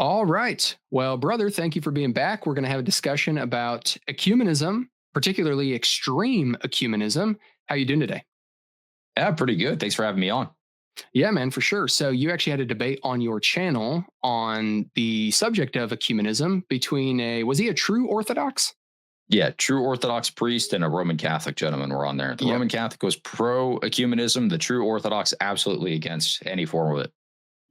All right. Well, brother, thank you for being back. We're going to have a discussion about ecumenism, particularly extreme ecumenism. How you doing today? Yeah, pretty good. Thanks for having me on. Yeah, man, for sure. So you actually had a debate on your channel on the subject of ecumenism between was he a true Orthodox? Yeah, true Orthodox priest and a Roman Catholic gentleman were on there. The Yep. Roman Catholic was pro ecumenism, the true Orthodox absolutely against any form of it.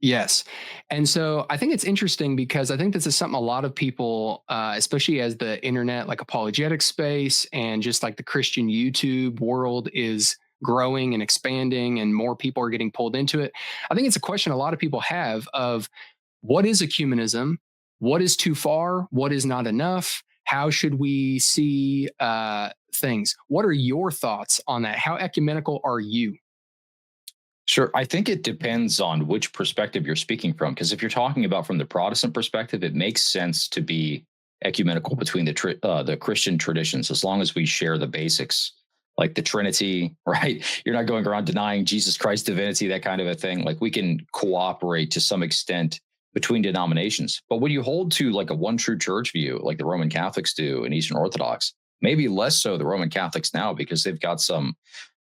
Yes. And so I think it's interesting because I think this is something a lot of people, especially as the internet, like apologetic space and just like the Christian YouTube world is growing and expanding and more people are getting pulled into it. I think it's a question a lot of people have of what is ecumenism? What is too far? What is not enough? How should we see things? What are your thoughts on that? How ecumenical are you? Sure. I think it depends on which perspective you're speaking from. Because if you're talking about from the Protestant perspective, it makes sense to be ecumenical between the Christian traditions as long as we share the basics, like the Trinity, right? You're not going around denying Jesus Christ's divinity, that kind of a thing. Like we can cooperate to some extent between denominations. But when you hold to like a one true church view, like the Roman Catholics do and Eastern Orthodox, maybe less so the Roman Catholics now because they've got some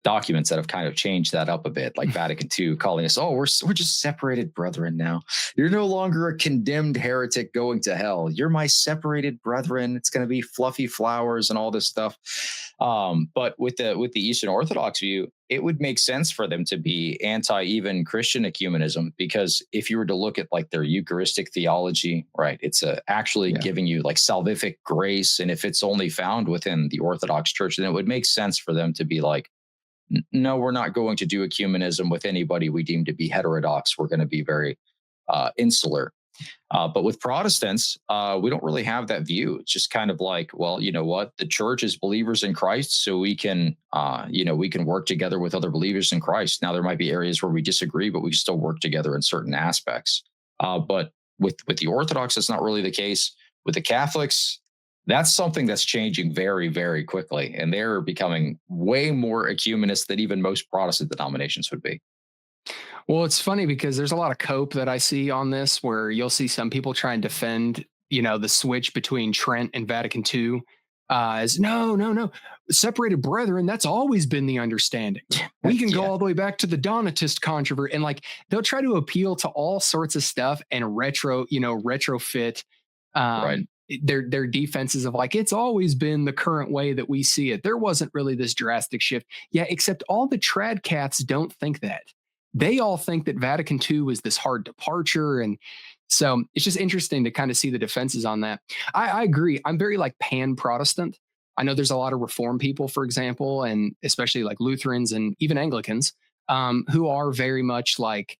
documents that have kind of changed that up a bit, like Vatican II calling us, oh, we're just separated brethren now. You're no longer a condemned heretic going to hell. You're my separated brethren. It's going to be fluffy flowers and all this stuff. But with the Eastern Orthodox view, it would make sense for them to be anti even Christian ecumenism because if you were to look at like their Eucharistic theology, right, it's actually Yeah. giving you like salvific grace, and if it's only found within the Orthodox Church, then it would make sense for them to be like, no, we're not going to do ecumenism with anybody we deem to be heterodox. We're going to be very insular. But with Protestants, we don't really have that view. It's just kind of like, well, you know what? The church is believers in Christ, so we can work together with other believers in Christ. Now, there might be areas where we disagree, but we can still work together in certain aspects. But with the Orthodox, that's not really the case. With the Catholics, that's something that's changing very, very quickly, and they're becoming way more ecumenist than even most Protestant denominations would be. Well, it's funny because there's a lot of cope that I see on this where you'll see some people try and defend, the switch between Trent and Vatican II as no, no, no, separated brethren. That's always been the understanding. We can go Yeah, all the way back to the Donatist controversy. And like they'll try to appeal to all sorts of stuff and retrofit right. their defenses of like it's always been the current way that we see it. There wasn't really this drastic shift. Yeah, except all the trad cats don't think that. They all think that Vatican II was this hard departure. And so it's just interesting to kind of see the defenses on that. I agree. I'm very like pan Protestant. I know there's a lot of Reform people, for example, and especially like Lutherans and even Anglicans, who are very much like,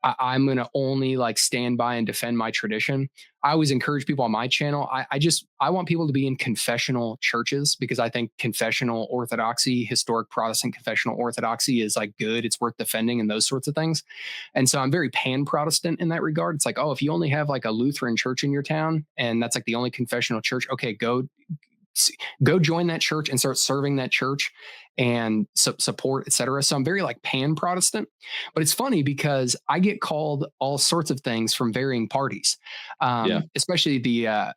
I'm going to only like stand by and defend my tradition. I always encourage people on my channel. I want people to be in confessional churches because I think confessional orthodoxy, historic Protestant confessional orthodoxy is like good. It's worth defending and those sorts of things. And so I'm very pan Protestant in that regard. It's like, oh, if you only have like a Lutheran church in your town and that's like the only confessional church, okay, go join that church and start serving that church and support, etc. So I'm very like pan Protestant, but it's funny because I get called all sorts of things from varying parties, Yeah. especially the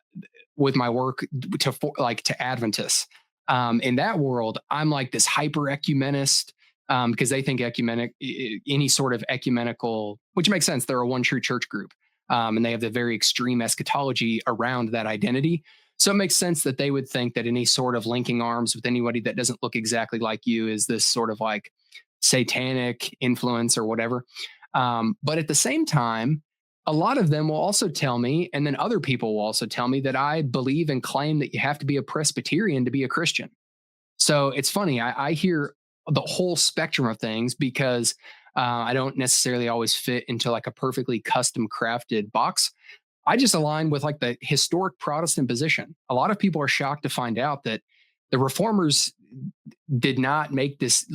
with my work to Adventists. In that world, I'm like this hyper ecumenist because they think any sort of ecumenical, which makes sense. They're a one true church group, and they have the very extreme eschatology around that identity. So it makes sense that they would think that any sort of linking arms with anybody that doesn't look exactly like you is this sort of like satanic influence or whatever. But at the same time, a lot of them will also tell me, and then other people will also tell me that I believe and claim that you have to be a Presbyterian to be a Christian. So it's funny. I hear the whole spectrum of things because I don't necessarily always fit into like a perfectly custom crafted box. I just align with like the historic Protestant position. A lot of people are shocked to find out that the reformers did not make this,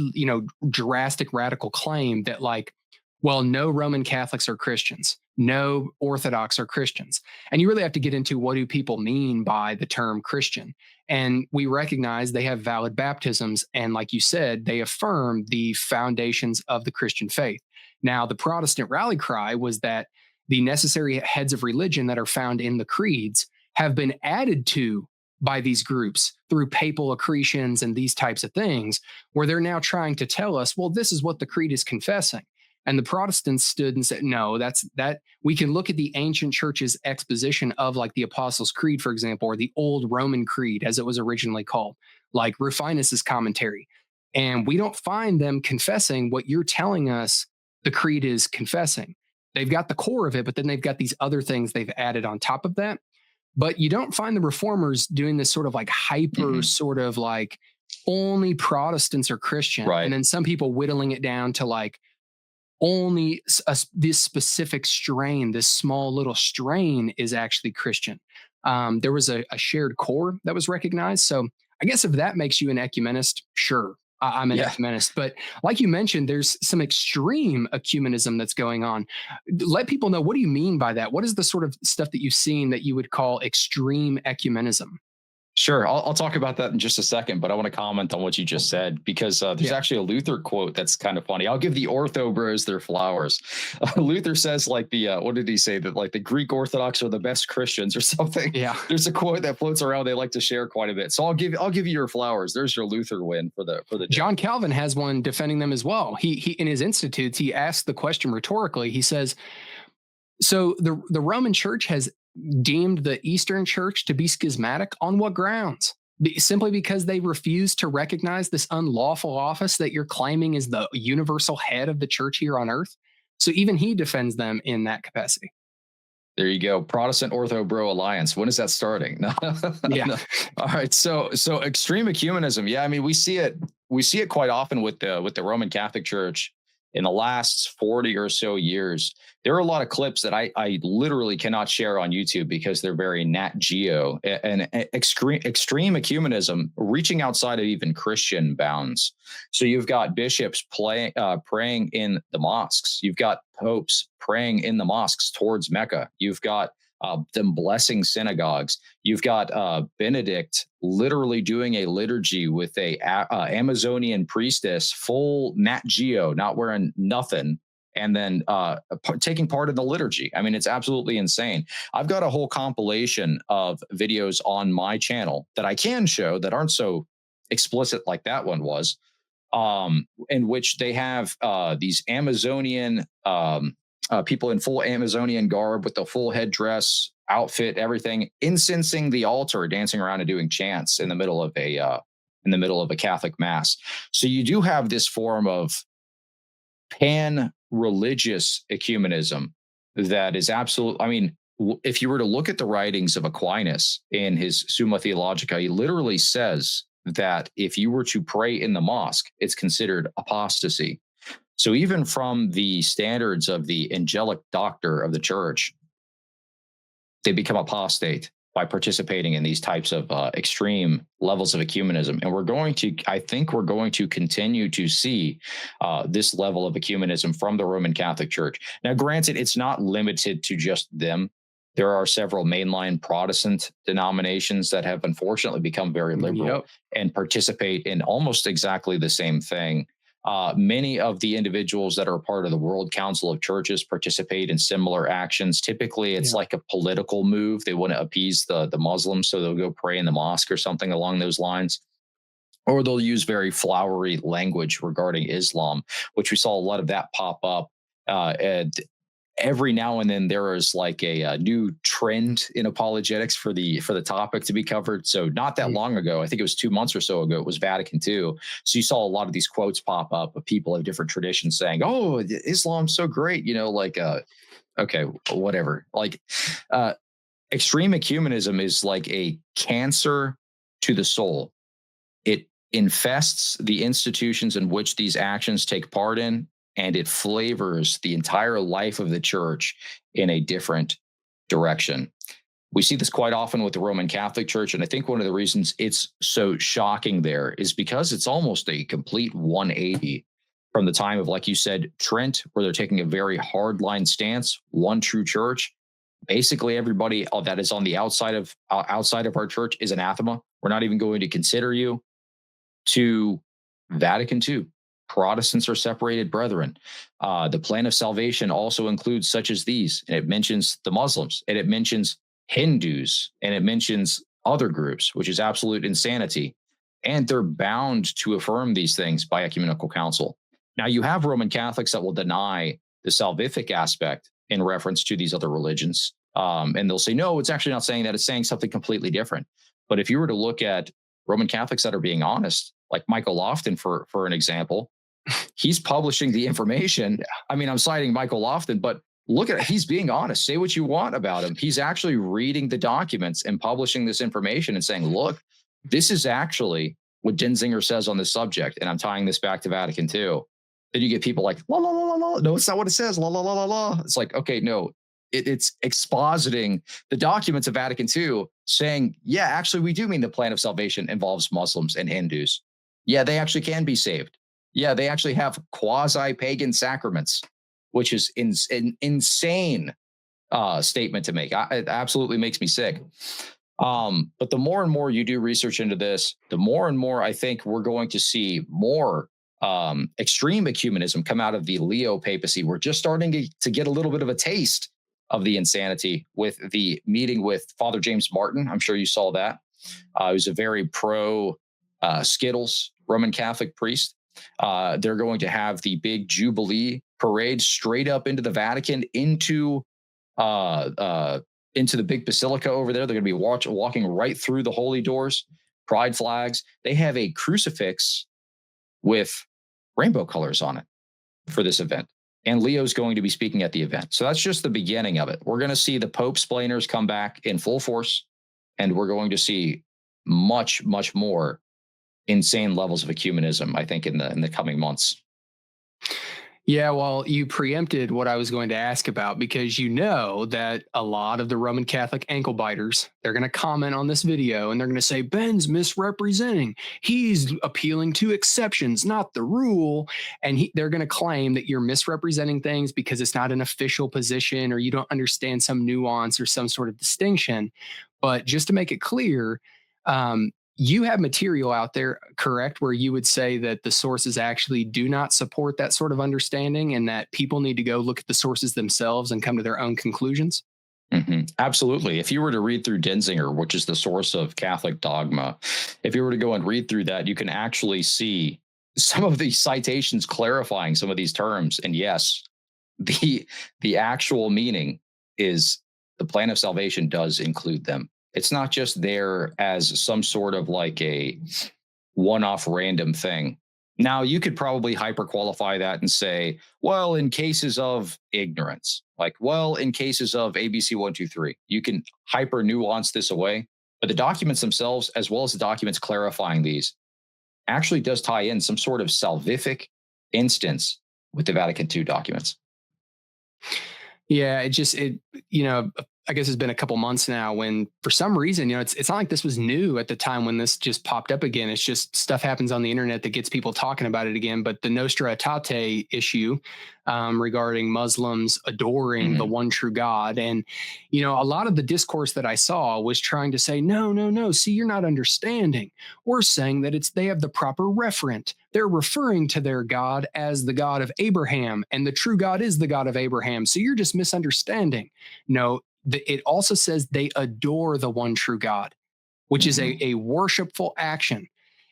drastic radical claim that like, well, no Roman Catholics are Christians, no Orthodox are Christians. And you really have to get into what do people mean by the term Christian. And we recognize they have valid baptisms. And like you said, they affirm the foundations of the Christian faith. Now, the Protestant rally cry was that the necessary heads of religion that are found in the creeds have been added to by these groups through papal accretions and these types of things, where they're now trying to tell us, well, this is what the creed is confessing. And the Protestants stood and said, no, that we can look at the ancient church's exposition of like the Apostles' Creed, for example, or the old Roman Creed, as it was originally called, like Rufinus's commentary. And we don't find them confessing what you're telling us the creed is confessing. They've got the core of it, but then they've got these other things they've added on top of that. But you don't find the reformers doing this sort of like hyper sort of like only Protestants are Christian. Right. And then some people whittling it down to like only this specific strain, this small little strain is actually Christian. There was a shared core that was recognized. So I guess if that makes you an ecumenist, sure, I'm an ecumenist. But like you mentioned, there's some extreme ecumenism that's going on. Let people know, what do you mean by that? What is the sort of stuff that you've seen that you would call extreme ecumenism? Sure. I'll talk about that in just a second, but I want to comment on what you just said, because there's actually a Luther quote that's kind of funny. I'll give the ortho bros their flowers. Luther says like what did he say? That like the Greek Orthodox are the best Christians or something. Yeah. There's a quote that floats around they like to share quite a bit. So I'll give you your flowers. There's your Luther win for the John Calvin has one defending them as well. He in his Institutes, he asked the question rhetorically. He says, so the Roman Church has deemed the Eastern Church to be schismatic on what grounds? Simply because they refuse to recognize this unlawful office that you're claiming is the universal head of the church here on earth. So even he defends them in that capacity. There you go. Protestant Ortho Bro Alliance. When is that starting? No. Yeah. No. All right. So extreme ecumenism. Yeah. I mean, we see it quite often with the Roman Catholic Church in the last 40 or so years. There are a lot of clips that I literally cannot share on YouTube because they're very Nat Geo and extreme ecumenism, reaching outside of even Christian bounds. So you've got bishops praying in the mosques. You've got popes praying in the mosques towards Mecca. You've got them blessing synagogues. You've got Benedict literally doing a liturgy with a Amazonian priestess, full Nat Geo, not wearing nothing, and then taking part in the liturgy. I mean, it's absolutely insane. I've got a whole compilation of videos on my channel that I can show that aren't so explicit like that one was, in which they have these Amazonian people in full Amazonian garb with the full headdress, outfit, everything, incensing the altar, dancing around and doing chants in the middle of a Catholic mass. So you do have this form of pan-religious ecumenism that is absolute. I mean, if you were to look at the writings of Aquinas in his Summa Theologica, he literally says that if you were to pray in the mosque, it's considered apostasy. So even from the standards of the angelic doctor of the church, they become apostate by participating in these types of extreme levels of ecumenism. And I think we're going to continue to see this level of ecumenism from the Roman Catholic Church. Now, granted, it's not limited to just them. There are several mainline Protestant denominations that have unfortunately become very liberal and participate in almost exactly the same thing. Many of the individuals that are part of the World Council of Churches participate in similar actions. Typically, it's like a political move. They want to appease the Muslims, so they'll go pray in the mosque or something along those lines. Or they'll use very flowery language regarding Islam, which we saw a lot of that pop up. And every now and then there is like a new trend in apologetics for the topic to be covered. So not that long ago, I think it was 2 months or so ago, it was Vatican II. So you saw a lot of these quotes pop up of people of different traditions saying, "Oh, Islam's so great," okay, whatever. Like extreme ecumenism is like a cancer to the soul. It infests the institutions in which these actions take part in, and it flavors the entire life of the church in a different direction. We see this quite often with the Roman Catholic Church, and I think one of the reasons it's so shocking there is because it's almost a complete 180 from the time of, like you said, Trent, where they're taking a very hardline stance, one true church. Basically, everybody that is on the outside of our church is anathema. We're not even going to consider you. To Vatican II, Protestants are separated brethren. The plan of salvation also includes such as these, and it mentions the Muslims, and it mentions Hindus, and it mentions other groups, which is absolute insanity. And they're bound to affirm these things by ecumenical council. Now, you have Roman Catholics that will deny the salvific aspect in reference to these other religions. And they'll say, no, it's actually not saying that. It's saying something completely different. But if you were to look at Roman Catholics that are being honest, like Michael Lofton, for an example, he's publishing the information. I mean, I'm citing Michael Lofton, but look at it. He's being honest. Say what you want about him. He's actually reading the documents and publishing this information and saying, look, this is actually what Denzinger says on this subject. And I'm tying this back to Vatican II. Then you get people like, la, la, la, la, la. No, it's not what it says. La, la, la, la, la. It's like, okay, no, it's expositing the documents of Vatican II saying, yeah, actually, we do mean the plan of salvation involves Muslims and Hindus. Yeah, they actually can be saved. Yeah, they actually have quasi-pagan sacraments, which is an insane statement to make. It absolutely makes me sick. But the more and more you do research into this, the more and more I think we're going to see more extreme ecumenism come out of the Leo papacy. We're just starting to get a little bit of a taste of the insanity with the meeting with Father James Martin. I'm sure you saw that. He was a very pro Skittles Roman Catholic priest. They're going to have the big Jubilee parade straight up into the Vatican, into the big basilica over there. They're going to be walking right through the holy doors, pride flags. They have a crucifix with rainbow colors on it for this event. And Leo's going to be speaking at the event. So that's just the beginning of it. We're going to see the Pope splainers come back in full force, and we're going to see much, much more insane levels of ecumenism, I think, in the coming months. Yeah, well, you preempted what I was going to ask about, because you know that a lot of the Roman Catholic ankle biters, they're going to comment on this video and they're going to say, Ben's misrepresenting. He's appealing to exceptions, not the rule. And they're going to claim that you're misrepresenting things because it's not an official position, or you don't understand some nuance or some sort of distinction. But just to make it clear, you have material out there, correct, where you would say that the sources actually do not support that sort of understanding, and that people need to go look at the sources themselves and come to their own conclusions? Mm-hmm. Absolutely. If you were to read through Denzinger, which is the source of Catholic dogma, if you were to go and read through that, you can actually see some of these citations clarifying some of these terms. And yes, the actual meaning is the plan of salvation does include them. It's not just there as some sort of like a one-off random thing. Now, you could probably hyper qualify that and say, well, in cases of ignorance, like, well, in cases of ABC 1, 2, 3, you can hyper nuance this away. But the documents themselves, as well as the documents clarifying these, actually does tie in some sort of salvific instance with the Vatican II documents. Yeah, I guess it's been a couple months now when, for some reason, it's not like this was new at the time when this just popped up again. It's just stuff happens on the internet that gets people talking about it again. But the Nostra Aetate issue regarding Muslims adoring the one true God. And, a lot of the discourse that I saw was trying to say, no. See, you're not understanding. We're saying that they have the proper referent. They're referring to their God as the God of Abraham, and the true God is the God of Abraham. So you're just misunderstanding. No, it also says they adore the one true God, which is a worshipful action.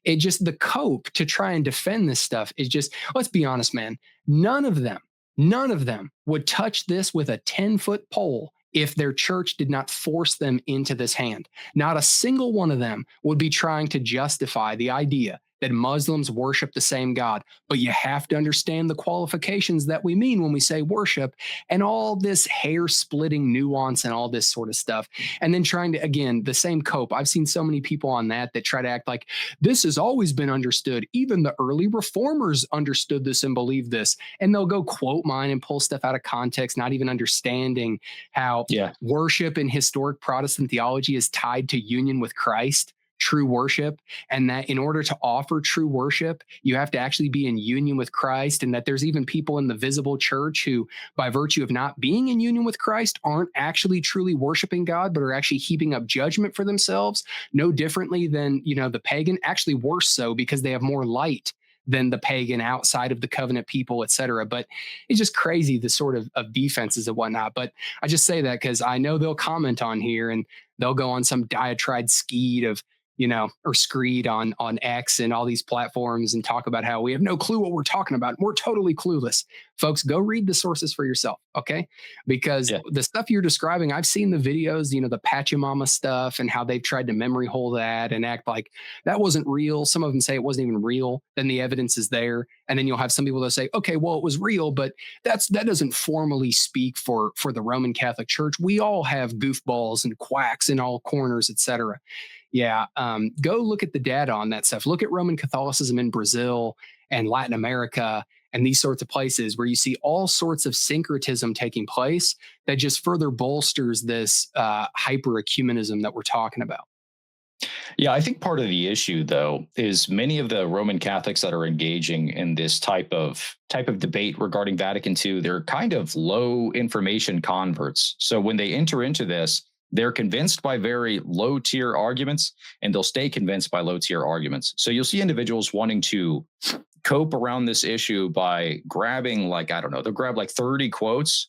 It just, the cope to try and defend this stuff is just, let's be honest, man, none of them would touch this with a 10-foot pole if their church did not force them into this hand. Not a single one of them would be trying to justify the idea that Muslims worship the same God. But you have to understand the qualifications that we mean when we say worship, and all this hair-splitting nuance and all this sort of stuff. And then trying to, again, the same cope. I've seen so many people on that try to act like this has always been understood. Even the early reformers understood this and believed this. And they'll go quote mine and pull stuff out of context, not even understanding how worship in historic Protestant theology is tied to union with Christ. True worship, and that in order to offer true worship, you have to actually be in union with Christ, and that there's even people in the visible church who, by virtue of not being in union with Christ, aren't actually truly worshiping God, but are actually heaping up judgment for themselves, no differently than, the pagan, actually worse so, because they have more light than the pagan outside of the covenant people, et cetera. But it's just crazy, the sort of defenses and whatnot. But I just say that because I know they'll comment on here and they'll go on some diatribe skeed of, or screed on X and all these platforms and talk about how we have no clue what we're talking about. We're totally clueless. Folks, go read the sources for yourself, okay? Because Yeah. the stuff you're describing, I've seen the videos, the Pachamama stuff and how they've tried to memory hole that and act like that wasn't real. Some of them say it wasn't even real. Then the evidence is there. And then you'll have some people that say, okay, well, it was real, but that doesn't formally speak for the Roman Catholic Church. We all have goofballs and quacks in all corners, et cetera. Yeah, go look at the data on that stuff. Look at Roman Catholicism in Brazil and Latin America and these sorts of places where you see all sorts of syncretism taking place that just further bolsters this hyper ecumenism that we're talking about. Yeah, I think part of the issue, though, is many of the Roman Catholics that are engaging in this type of debate regarding Vatican II, they're kind of low information converts. So when they enter into this, they're convinced by very low tier arguments, and they'll stay convinced by low tier arguments. So you'll see individuals wanting to cope around this issue by grabbing, like, I don't know, they'll grab like 30 quotes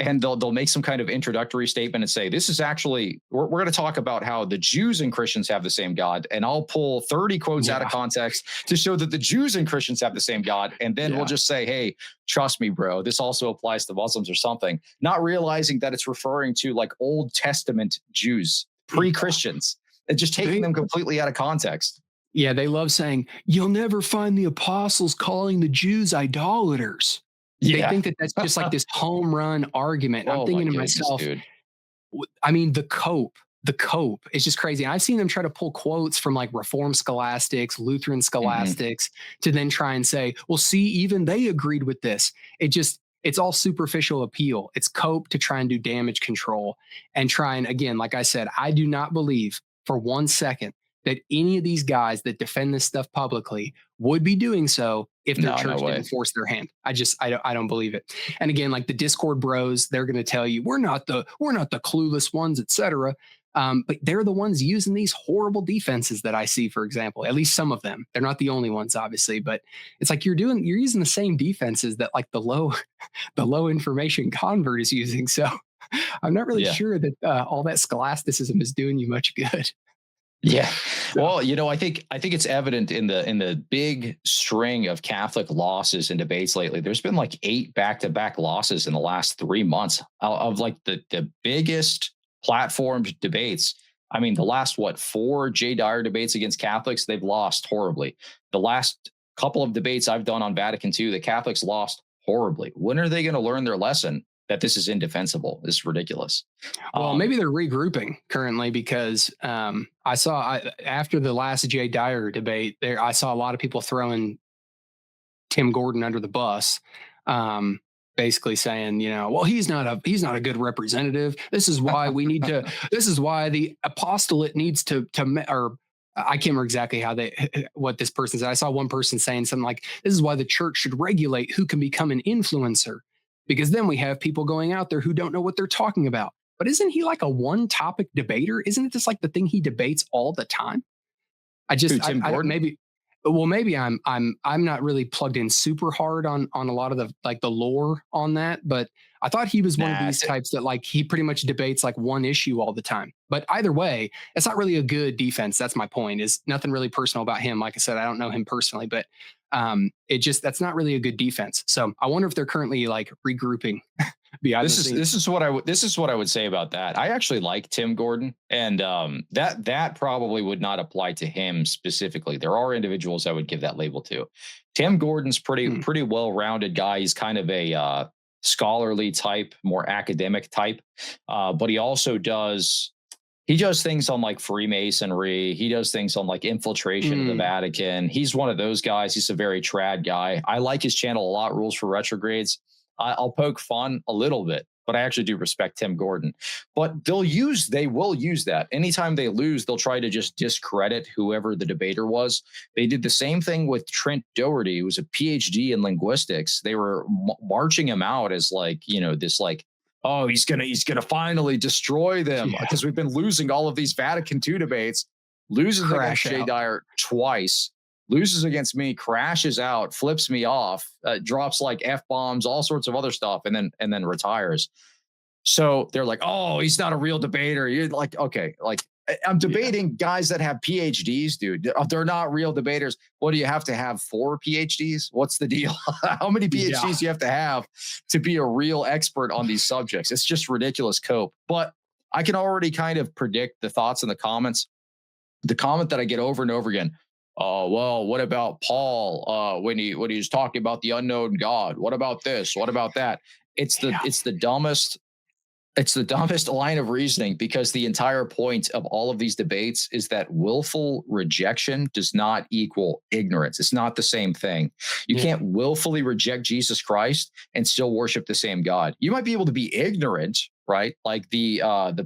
and they'll make some kind of introductory statement and say, this is actually, we're going to talk about how the Jews and Christians have the same God. And I'll pull 30 quotes out of context to show that the Jews and Christians have the same God. And then we'll just say, hey, trust me, bro, this also applies to Muslims or something, not realizing that it's referring to like Old Testament Jews, pre-Christians, and just taking them completely out of context. Yeah, they love saying, you'll never find the apostles calling the Jews idolaters. They think that that's just like this home run argument. I'm thinking to myself, dude. I mean, the cope is just crazy. And I've seen them try to pull quotes from like Reformed scholastics, Lutheran scholastics to then try and say, well, see, even they agreed with this. It's all superficial appeal. It's cope to try and do damage control and try and, again, like I said, I do not believe for 1 second that any of these guys that defend this stuff publicly would be doing so if their church didn't force their hand. I don't believe it. And again, like the Discord bros, they're going to tell you we're not the clueless ones, etc. But they're the ones using these horrible defenses that I see, for example. At least some of them. They're not the only ones, obviously, but it's like you're using the same defenses that like the low information convert is using. So I'm not really sure that all that scholasticism is doing you much good. Yeah. Well, I think it's evident in the big string of Catholic losses and debates lately. There's been like 8 back-to-back losses in the last 3 months of like the biggest platformed debates. I mean, the last 4 Jay Dyer debates against Catholics, they've lost horribly. The last couple of debates I've done on Vatican II, the Catholics lost horribly. When are they going to learn their lesson that this is indefensible? This is ridiculous. Well, maybe they're regrouping currently because I saw after the last Jay Dyer debate there, I saw a lot of people throwing Tim Gordon under the bus, basically saying, well, he's not a good representative. This is why we need to. This is why the apostolate needs to or I can't remember exactly what this person said. I saw one person saying something like, "This is why the church should regulate who can become an influencer." Because then we have people going out there who don't know what they're talking about. But isn't he like a one topic debater? Isn't it just like the thing he debates all the time? Maybe I'm not really plugged in super hard on a lot of the lore on that, but I thought he was one of these types that like he pretty much debates like one issue all the time. But either way, it's not really a good defense. That's my point. Is nothing really personal about him. Like I said, I don't know him personally, but that's not really a good defense. So I wonder if they're currently like regrouping. This is what I would say about that. I actually like Tim Gordon, and that probably would not apply to him specifically. There are individuals I would give that label to. Tim Gordon's pretty well-rounded guy. He's kind of a scholarly type, more academic type, but he also does things on like Freemasonry. He does things on like infiltration of the Vatican. He's one of those guys. He's a very trad guy. I like his channel a lot. Rules for Retrogrades. I'll poke fun a little bit, but I actually do respect Tim Gordon. But they will use that. Anytime they lose, they'll try to just discredit whoever the debater was. They did the same thing with Trent Doherty, who was a PhD in linguistics. They were marching him out as like, this like, oh, he's gonna finally destroy them because we've been losing all of these Vatican II debates, losing against Jay Dyer twice. loses against me, crashes out, flips me off, drops like F-bombs, all sorts of other stuff, and then retires. So they're like, oh, he's not a real debater. You're like, okay, like I'm debating guys that have PhDs, dude. They're not real debaters. What do you have to have 4 PhDs? What's the deal? How many PhDs do you have to be a real expert on these subjects? It's just ridiculous cope. But I can already kind of predict the thoughts in the comments. The comment that I get over and over again, oh, well, what about Paul when he was talking about the unknown God? What about this? What about that? It's the dumbest line of reasoning, because the entire point of all of these debates is that willful rejection does not equal ignorance. It's not the same thing. You can't willfully reject Jesus Christ and still worship the same God. You might be able to be ignorant, right? Like the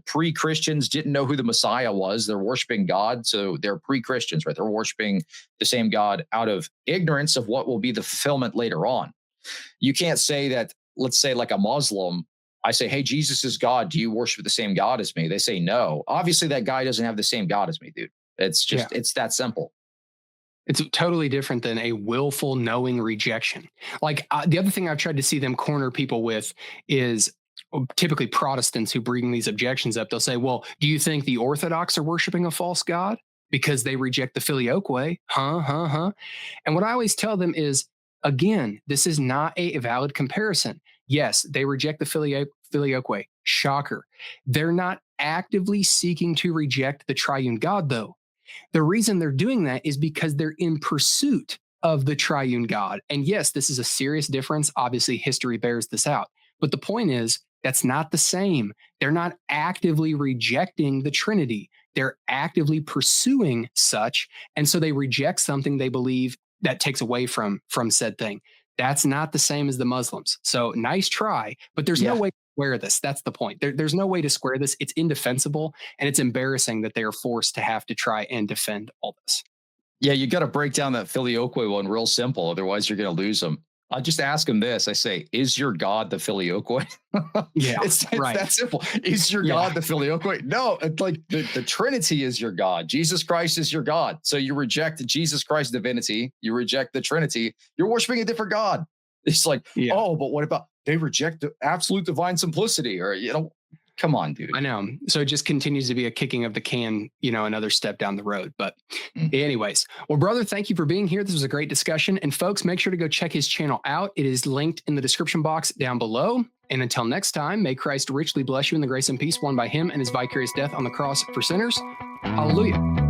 pre-Christians didn't know who the Messiah was. They're worshiping God, so they're pre-Christians, right? They're worshiping the same God out of ignorance of what will be the fulfillment later on. You can't say that, let's say like a Muslim, I say, hey, Jesus is God. Do you worship the same God as me? They say no. Obviously, that guy doesn't have the same God as me, dude. It's just, it's that simple. It's totally different than a willful, knowing rejection. Like the other thing I've tried to see them corner people with is typically Protestants who bring these objections up. They'll say, well, do you think the Orthodox are worshiping a false God because they reject the filioque? And what I always tell them is, again, this is not a valid comparison. Yes, they reject the filioque. Shocker. They're not actively seeking to reject the triune God, though. The reason they're doing that is because they're in pursuit of the triune God. And yes, this is a serious difference. Obviously, history bears this out. But the point is, that's not the same. They're not actively rejecting the Trinity. They're actively pursuing such. And so they reject something they believe that takes away from said thing. That's not the same as the Muslims. So nice try, but there's no way to square this. That's the point. There's no way to square this. It's indefensible, and it's embarrassing that they are forced to have to try and defend all this. Yeah, you got to break down that filioque one real simple. Otherwise, you're going to lose them. I'll just ask them this. I say, is your God the filioque? It's right. That simple. Is your God the filioque? No, it's like the Trinity is your God. Jesus Christ is your God. So you reject Jesus Christ's divinity. You reject the Trinity. You're worshiping a different God. It's like, oh, but what about they reject the absolute divine simplicity? Or, come on, dude. I know. So it just continues to be a kicking of the can, another step down the road. But anyways, well, brother, thank you for being here. This was a great discussion. And folks, make sure to go check his channel out. It is linked in the description box down below. And until next time, may Christ richly bless you in the grace and peace won by him and his vicarious death on the cross for sinners. Hallelujah.